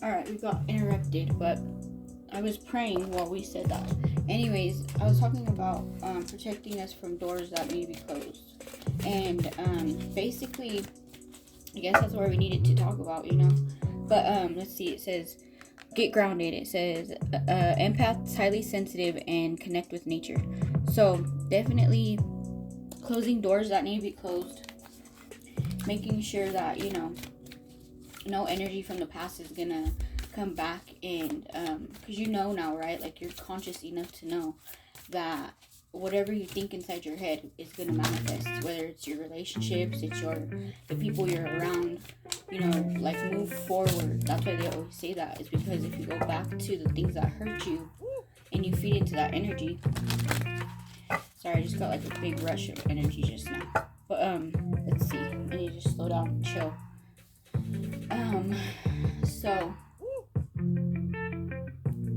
Alright, we got interrupted, but I was praying while we said that. Anyways, I was talking about protecting us from doors that may be closed. And basically, I guess that's where we needed to talk about, But let's see, it says, get grounded. It says, empaths, highly sensitive, and connect with nature. So, definitely closing doors that need to be closed. Making sure that, no energy from the past is gonna come back, and because now, right, like you're conscious enough to know that whatever you think inside your head is gonna manifest, whether it's your relationships, it's the people you're around, like move forward. That's why they always say that, is because if you go back to the things that hurt you and you feed into that energy. Sorry, I just got like a big rush of energy just now, but let's see, I need to just slow down and chill. So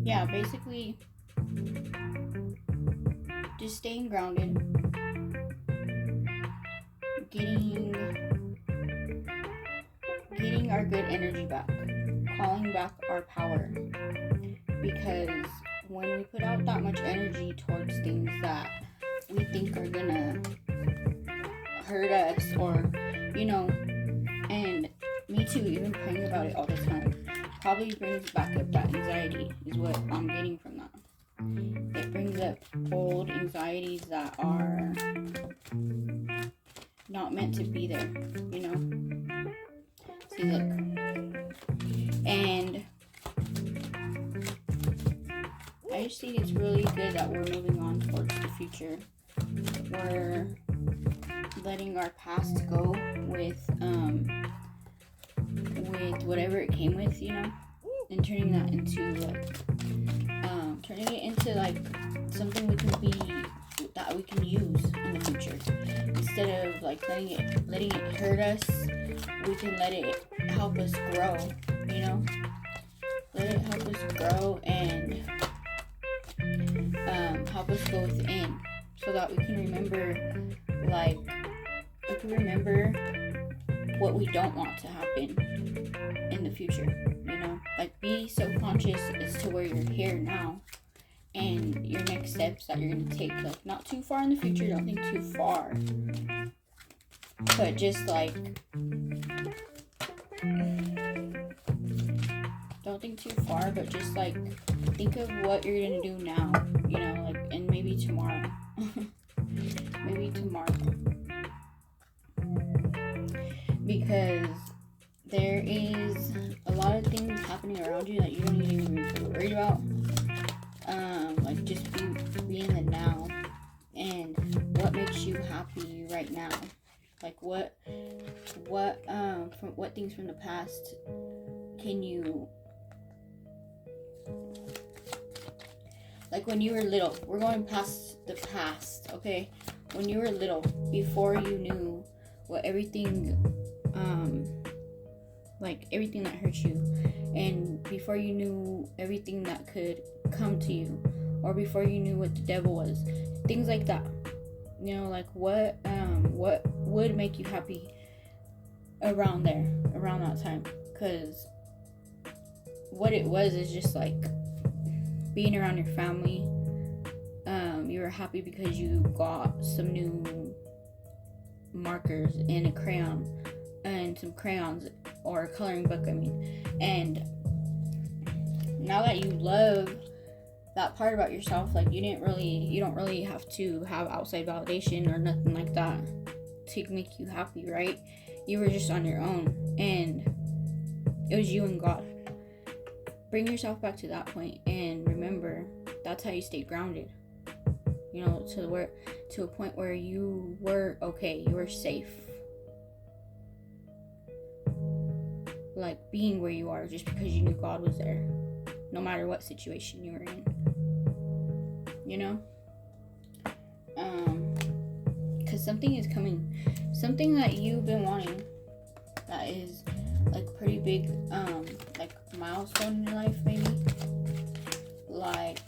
yeah, basically just staying grounded, getting our good energy back, calling back our power, because when we put out that much energy towards things that we think are gonna hurt us, or and me too, even praying about it all the time probably brings back up that anxiety, is what I'm getting from that. It brings up old anxieties that are not meant to be there, See, look. And I just think it's really good that we're moving on towards the future. We're letting our past go with whatever it came with, and turning that into something we can be, that we can use in the future. Instead of like letting it hurt us, we can let it help us grow, let it help us grow and help us go within, so that we can remember what we don't want to happen in the future, like be subconscious as to where you're here now and your next steps that you're going to take, like not too far in the future, don't think too far, but just like don't think too far, but just like think of what you're going to do now, like, and maybe tomorrow. Because there is a lot of things happening around you that you don't even be worried about. Like just be in the now, and what makes you happy right now. Like what things from the past can you, like when you were little, we're going past the past, okay? When you were little, before you knew what everything everything that hurt you, and before you knew everything that could come to you, or before you knew what the devil was, things like that, like what would make you happy around that time, because what it was is just like being around your family. You were happy because you got some new markers and a crayon and some crayons, or a coloring book, and now that you love that part about yourself, like you don't really have to have outside validation or nothing like that to make you happy, right? You were just on your own, and it was you and God. Bring yourself back to that point, and remember, that's how you stay grounded, to a point where you were okay, you were safe, like being where you are just because you knew God was there, no matter what situation you were in, because something is coming, something that you've been wanting, that is like pretty big, like milestone in your life, maybe, like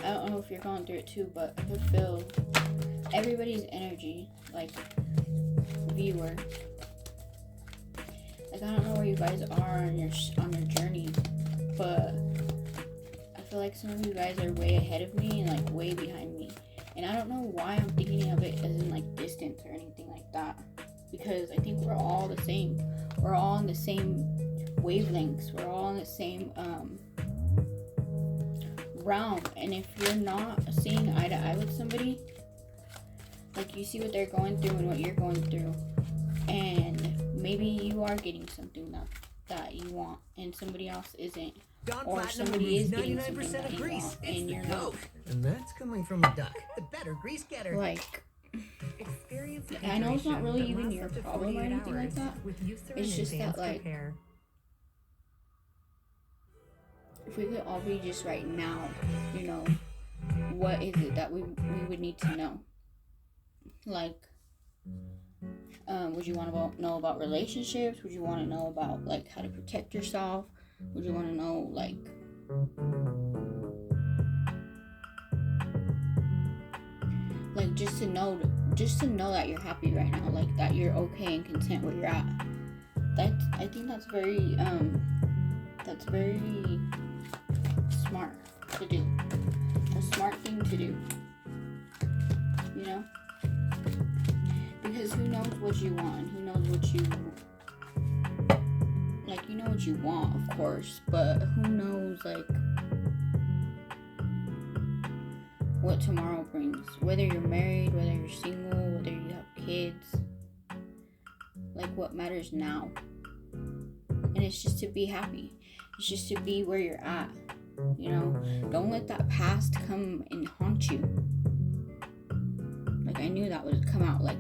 I don't know if you're going through it too, but I could feel everybody's energy, like viewer. Like, I don't know where you guys are on your journey, but I feel like some of you guys are way ahead of me and like way behind me. And I don't know why I'm thinking of it as in like distance or anything like that, because I think we're all the same. We're all on the same wavelengths. We're all in the same realm. And if you're not seeing eye to eye with somebody, like, you see what they're going through and what you're going through, and maybe you are getting something that you want and somebody else isn't. Or somebody is getting something that you want and you're not. And that's coming from a duck. The better grease getter. Like, I know it's not really even your problem or anything like that. It's just that, like, if we could all be just right now, you know, what is it that we would need to know? Like, would you want to know about relationships? Would you want to know about, like, how to protect yourself? Would you want to know, like, just to know that you're happy right now, like, that you're okay and content where you're at. I think that's very smart to do. A smart thing to do. You know? Because who knows what you want and who knows what you, like, you know what you want, of course, but who knows, like, what tomorrow brings. Whether you're married, whether you're single, whether you have kids. Like, what matters now. And it's just to be happy. It's just to be where you're at. You know? Don't let that past come and haunt you. Like, I knew that would come out, like,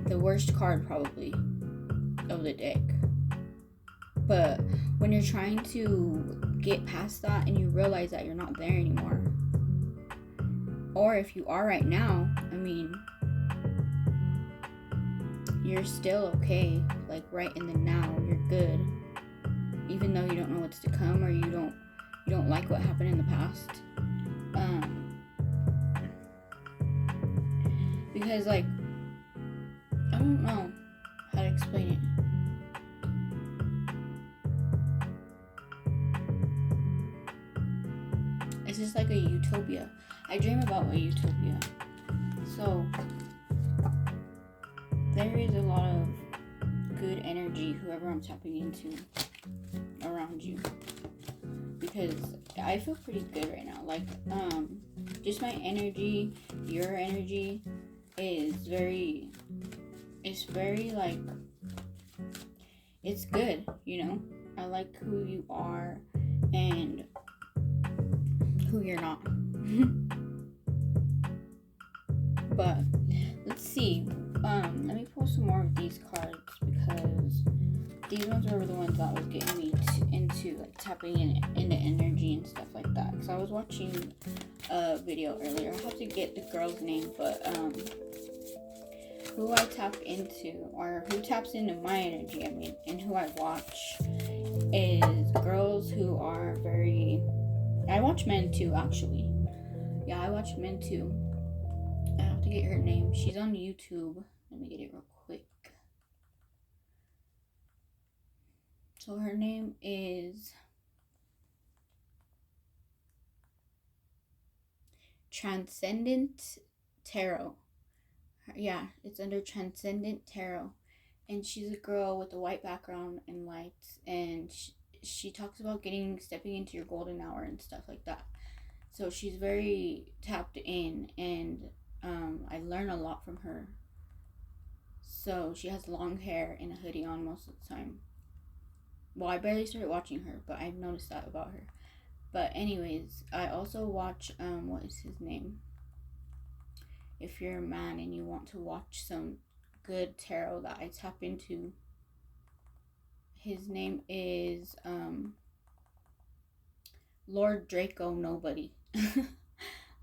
the worst card probably of the deck. But when you're trying to get past that and you realize that you're not there anymore, or if you are right now, I mean, you're still okay, like, right in the now, you're good, even though you don't know what's to come, or you don't like what happened in the past. Because, like, I don't know how to explain it. It's just like a utopia. I dream about a utopia. So, there is a lot of good energy, whoever I'm tapping into, around you. Because I feel pretty good right now. Like, just my energy, your energy is very, like, it's good, you know? I like who you are and who you're not. But let's see. Let me pull some more of these cards, because these ones were the ones that was getting me into like tapping into energy and stuff like that. Because I was watching a video earlier. I have to get the girl's name, but who I tap into, or who taps into my energy, I mean, and who I watch is girls who are very. I watch men too, actually. Yeah, I watch men too. I have to get her name. She's on YouTube. Let me get it real quick. So her name is Transcendent Tarot. Yeah, it's under Transcendent Tarot. And she's a girl with a white background and lights. And she talks about stepping into your golden hour and stuff like that. So she's very tapped in, and I learn a lot from her. So she has long hair and a hoodie on most of the time. Well, I barely started watching her, but I've noticed that about her. But anyways, I also watch, what is his name? If you're a man and you want to watch some good tarot that I tap into, his name is Lord Draco Nobody.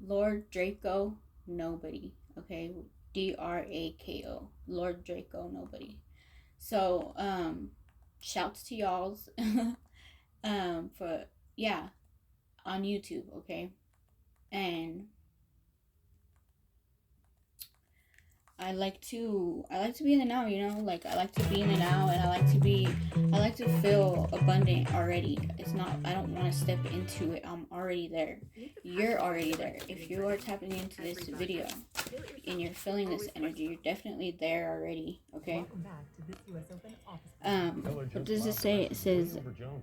Lord Draco Nobody. Okay, Drako. Lord Draco Nobody. So shouts to y'all's for, yeah, on YouTube, okay? And I like to be in the now, you know, like I like to be in the now, and I like to feel abundant already. It's not, I don't want to step into it. I'm already there. You're already there. If you are tapping into this video and you're feeling this energy, you're definitely there already, okay? What does it say? It says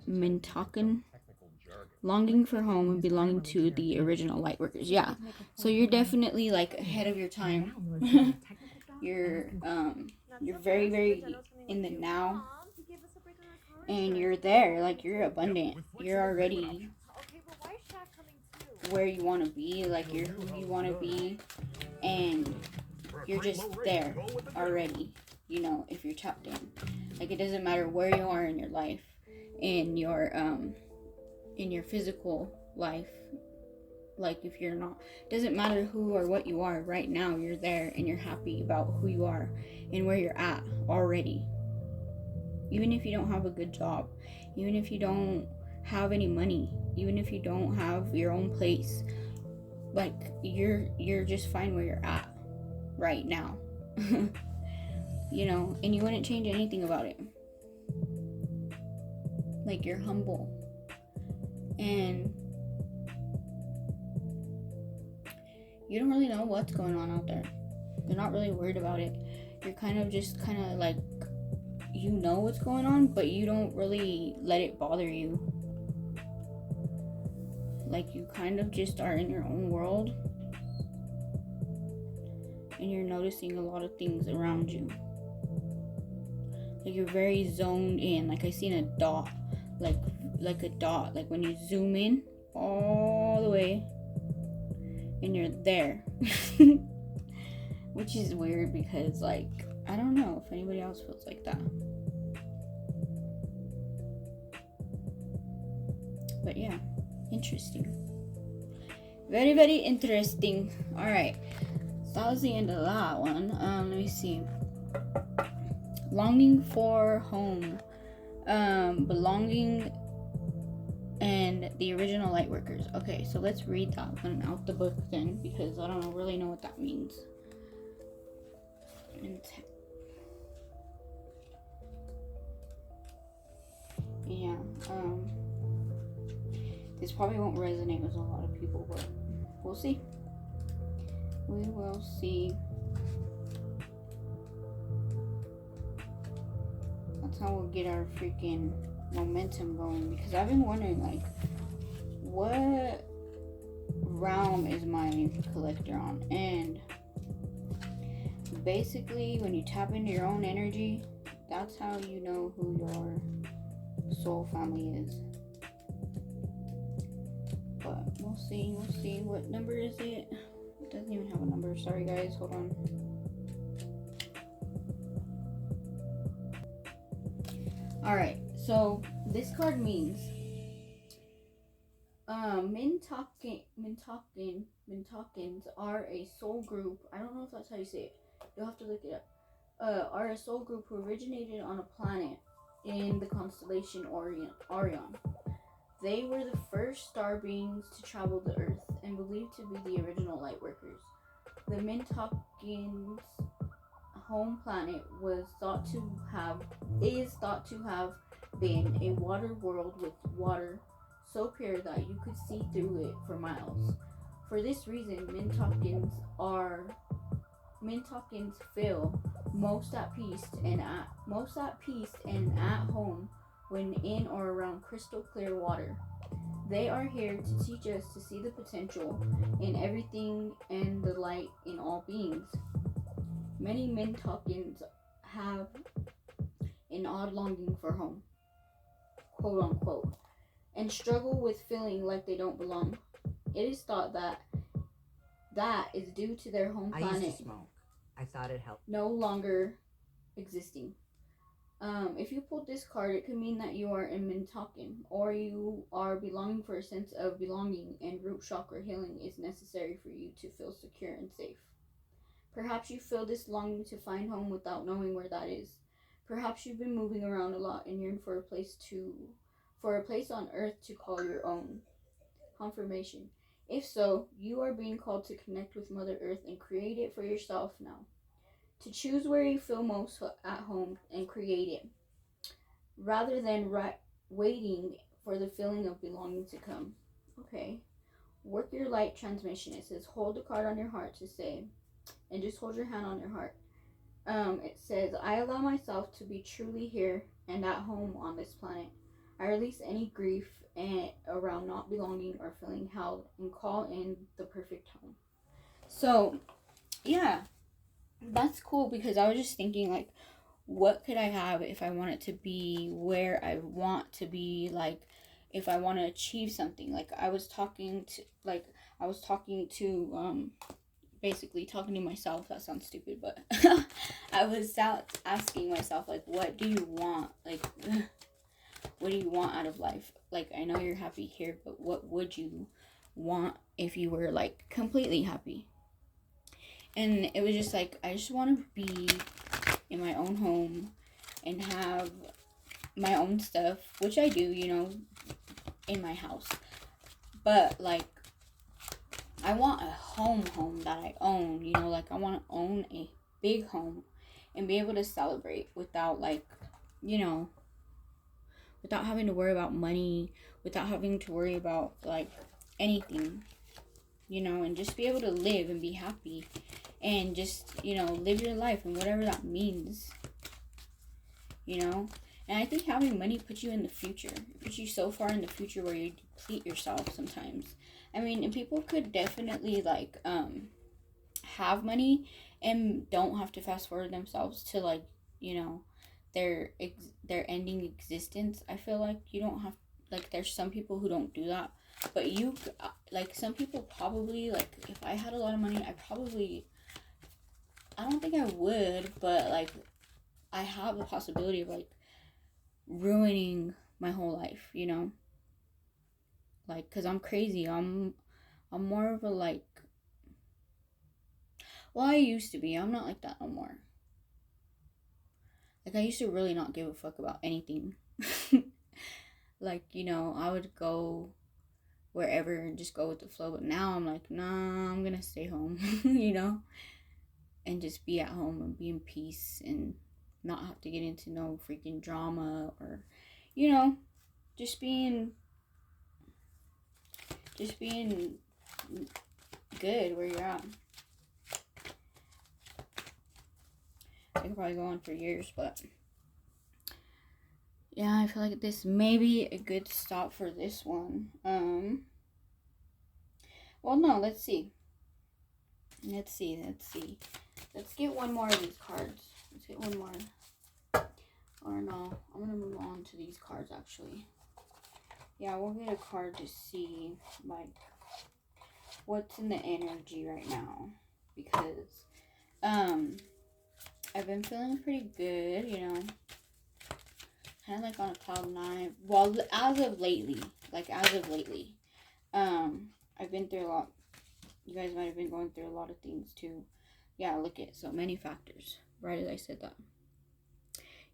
Mintakan, longing for home and belonging to the original lightworkers. Yeah, so you're definitely like ahead of your time. you're very, very in the now, and you're there, like you're abundant, you're already where you want to be, like you're who you want to be, and you're just there already, you know, if you're tapped in. Like it doesn't matter where you are in your life, in your physical life. Like if you're not, doesn't matter who or what you are right now, you're there and you're happy about who you are and where you're at already. Even if you don't have a good job, even if you don't have any money, even if you don't have your own place, like you're just fine where you're at right now. You know, and you wouldn't change anything about it. Like you're humble, and you don't really know what's going on out there. You're not really worried about it. You're kind of like, you know what's going on, but you don't really let it bother you. Like you kind of just are in your own world, and you're noticing a lot of things around you. Like you're very zoned in. Like I seen a dot, like a dot, like when you zoom in all the way and you're there. Which is weird because, like, I don't know if anybody else feels like that. But yeah, interesting. Very, very interesting. Alright, so that was the end of that one. Let me see. Longing for home, belonging, and the original lightworkers. Okay, so let's read that one out the book then, because I don't really know what that means. Yeah, this probably won't resonate with a lot of people, but we'll see. We will see. That's how we'll get our freaking momentum going, because I've been wondering, like, what realm is my collector on? And basically, when you tap into your own energy, that's how you know who your soul family is. But we'll see. What number is it? It doesn't even have a number. Sorry guys, hold on. Alright, so this card means Mintakins are a soul group. I don't know if that's how you say it. You'll have to look it up. Are a soul group who originated on a planet in the constellation Orion. They were the first star beings to travel the Earth and believed to be the original lightworkers. The Mintakins' home planet is thought to have been a water world with water so pure that you could see through it for miles. For this reason, Mintakins feel most at peace and at home when in or around crystal clear water. They are here to teach us to see the potential in everything and the light in all beings. Many Mintakins have an odd longing for home, quote unquote, and struggle with feeling like they don't belong. It is thought that is due to their home planet. I used to smoke. I thought it helped. No longer existing. If you pulled this card, it could mean that you are in Mintakin, or you are belonging for a sense of belonging, and root chakra healing is necessary for you to feel secure and safe. Perhaps you feel this longing to find home without knowing where that is. Perhaps you've been moving around a lot and yearn for a place on earth to call your own. Confirmation. If so, you are being called to connect with Mother Earth and create it for yourself now. to choose where you feel most at home and create it, rather than waiting for the feeling of belonging to come. Okay. Work your light transmission. It says hold the card on your heart to say, and just hold your hand on your heart. It says, I allow myself to be truly here and at home on this planet. I release any grief around not belonging or feeling held and call in the perfect home. So, yeah, that's cool, because I was just thinking, like, what could I have if I want it to be where I want to be, like, if I want to achieve something. Like, I was talking to, basically talking to myself. That sounds stupid, but I was asking myself, like, what do you want? Like, what do you want out of life? Like, I know you're happy here, but what would you want if you were, like, completely happy? And it was just like, I just want to be in my own home and have my own stuff, which I do, in my house. But, like, I want a home that I own, like, I want to own a big home and be able to celebrate without, like, without having to worry about money, without having to worry about, like, anything, and just be able to live and be happy and just, live your life and whatever that means, And I think having money puts you in the future. It puts you so far in the future where you deplete yourself sometimes. I mean, and people could definitely, like, have money and don't have to fast forward themselves to, like, their ending existence. I feel like you don't have, like, there's some people who don't do that, but like, some people probably, like, if I had a lot of money, I don't think I would, but, like, I have the possibility of, like, ruining my whole life, like, because I'm crazy. I'm more of a, like, well, I used to be. I'm not like that no more. Like, I used to really not give a fuck about anything. Like, I would go wherever and just go with the flow. But now I'm like, nah, I'm gonna stay home, and just be at home and be in peace and not have to get into no freaking drama or, just being good where you're at. I could probably go on for years, but yeah, I feel like this may be a good stop for this one. Well, no, let's see. Let's get one more of these cards. Let's get one more. Or no, I'm gonna move on to these cards, actually. Yeah, we'll get a card to see, like, what's in the energy right now. Because, I've been feeling pretty good, kind of like on a cloud nine. Well, as of lately. I've been through a lot. You guys might have been going through a lot of things too. Yeah, look at so many factors. Right as I said that.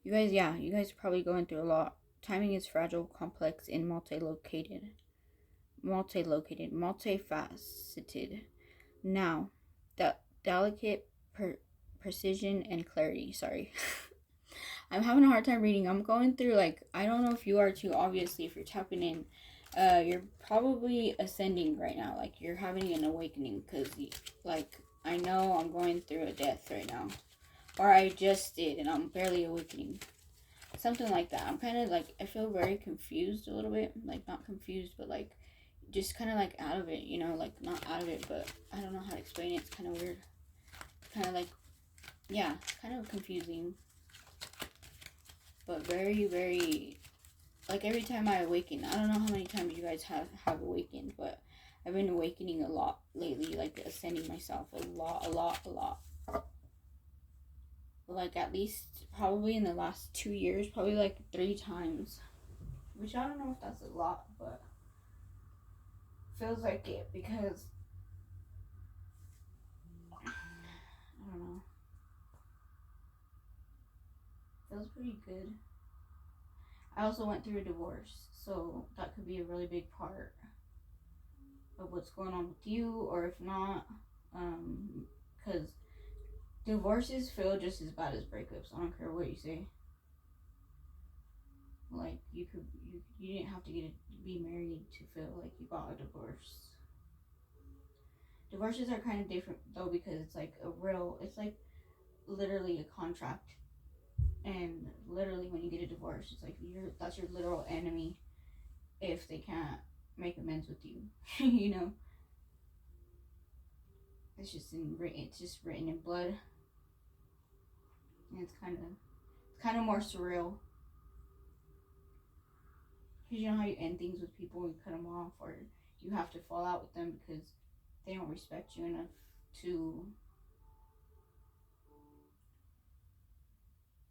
You guys are probably going through a lot. Timing is fragile, complex, and multifaceted. Now, delicate precision and clarity. Sorry. I'm having a hard time reading. I'm going through, like, I don't know if you are too, obviously, if you're tapping in. You're probably ascending right now. Like, you're having an awakening. Because, like, I know I'm going through a death right now. Or I just did, and I'm barely awakening. Something like that. I'm kind of, like, I feel very confused a little bit. Like, not confused, but, like, just kind of, like, out of it, like, not out of it, but I don't know how to explain it. It's kind of weird. Kind of, like, yeah, kind of confusing. But very, very, like, every time I awaken, I don't know how many times you guys have awakened, but I've been awakening a lot lately, like, ascending myself a lot. Like, at least, probably in the last 2 years, probably, like, 3 times. Which I don't know if that's a lot, but feels like it, because, I don't know. Feels pretty good. I also went through a divorce, so that could be a really big part of what's going on with you, or if not, because divorces feel just as bad as breakups. I don't care what you say. Like you didn't have to be married to feel like you got a divorce. Divorces are kind of different though, because it's like it's like literally a contract, and literally when you get a divorce, it's like that's your literal enemy if they can't make amends with you. You know, it's just written in blood, and it's kind of more surreal. Because you know how you end things with people and cut them off, or you have to fall out with them because they don't respect you enough to,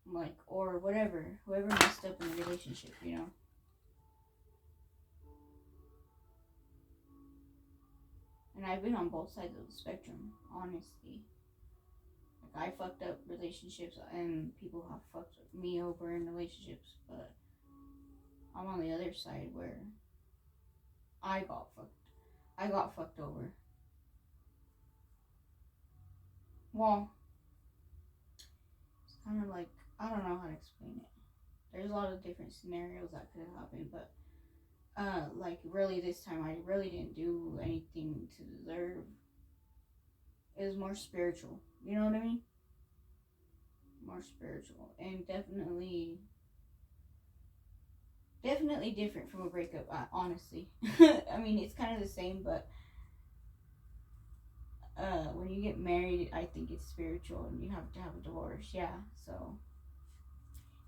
like, or whatever, whoever messed up in the relationship, you know. And I've been on both sides of the spectrum, honestly. Like, I fucked up relationships, and people have fucked me over in relationships, but I'm on the other side where I got fucked over. Well, it's kind of like, I don't know how to explain it. There's a lot of different scenarios that could have happened, but like really this time I really didn't do anything to deserve. It was more spiritual. You know what I mean? More spiritual, and definitely different from a breakup. Honestly, I mean it's kind of the same, but when you get married, I think it's spiritual, and you have to have a divorce. Yeah, so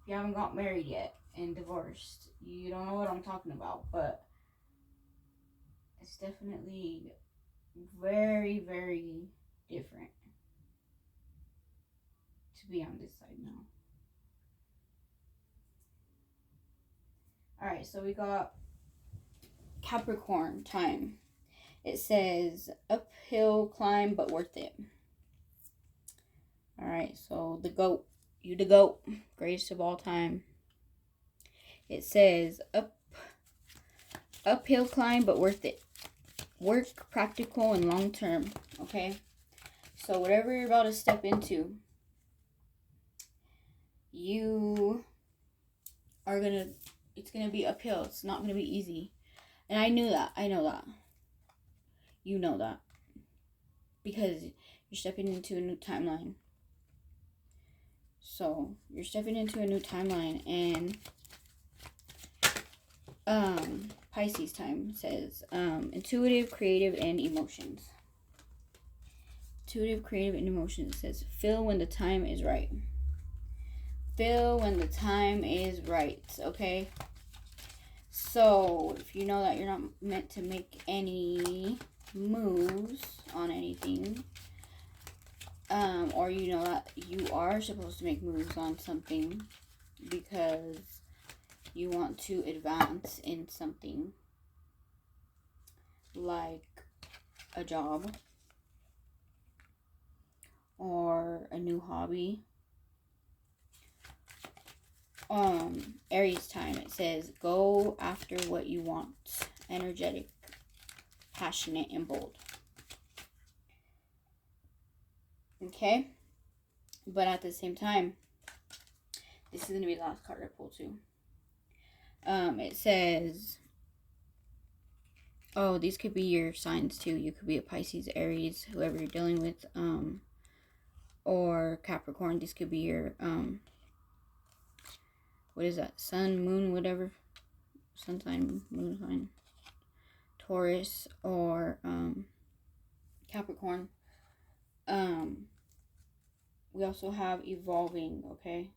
if you haven't got married yet and divorced, you don't know what I'm talking about, but it's definitely very, very different to be on this side now. All right, so we got Capricorn time. It says uphill climb, but worth it. All right, so the goat, you the goat, greatest of all time. It says uphill climb, but worth it. Work, practical, and long term. Okay, so whatever you're about to step into, you are gonna. It's gonna be uphill. It's not gonna be easy, and I knew that. I know that. You know that because you're stepping into a new timeline. So you're stepping into a new timeline, and Pisces time says intuitive, creative, and emotions. Intuitive, creative, and emotions. It says feel when the time is right. Feel when the time is right. Okay. So if you know that you're not meant to make any moves on anything, or you know that you are supposed to make moves on something because you want to advance in something like a job or a new hobby. Aries time, it says go after what you want. Energetic, passionate, and bold. Okay? But at the same time, this is going to be the last card I pull too. It says, oh, these could be your signs too. You could be a Pisces, Aries, whoever you're dealing with, or Capricorn. These could be your, what is that? Sun, moon, whatever. Sun sign, moon sign. Taurus or, Capricorn. We also have evolving, okay?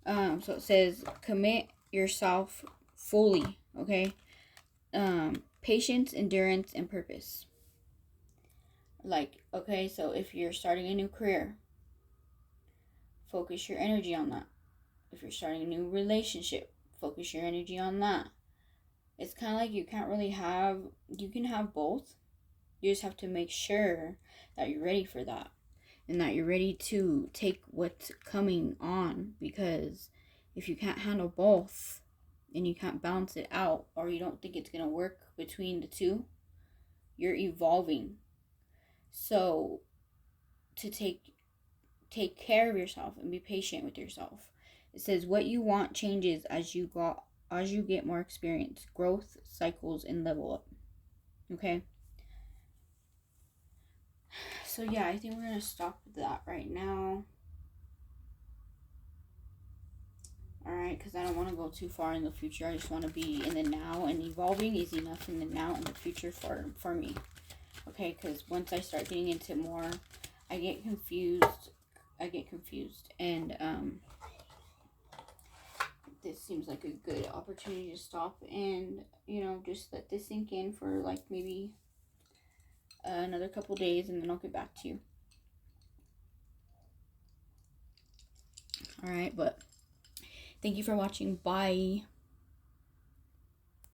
So it says commit yourself fully, okay? Patience, endurance, and purpose. Like, okay, so if you're starting a new career, focus your energy on that. If you're starting a new relationship, focus your energy on that. It's kind of like you can have both. You just have to make sure that you're ready for that and that you're ready to take what's coming on, because if you can't handle both and you can't balance it out, or you don't think it's going to work between the two, you're evolving. So to take care of yourself and be patient with yourself. It says what you want changes as you get more experience, growth cycles, and level up. Okay. So yeah, I think we're gonna stop with that right now. All right, because I don't want to go too far in the future. I just want to be in the now, and evolving is enough in the now and the future for me. Okay, because once I start getting into more, I get confused. And this seems like a good opportunity to stop and just let this sink in for like maybe another couple days, and then I'll get back to you. All right, but thank you for watching. Bye.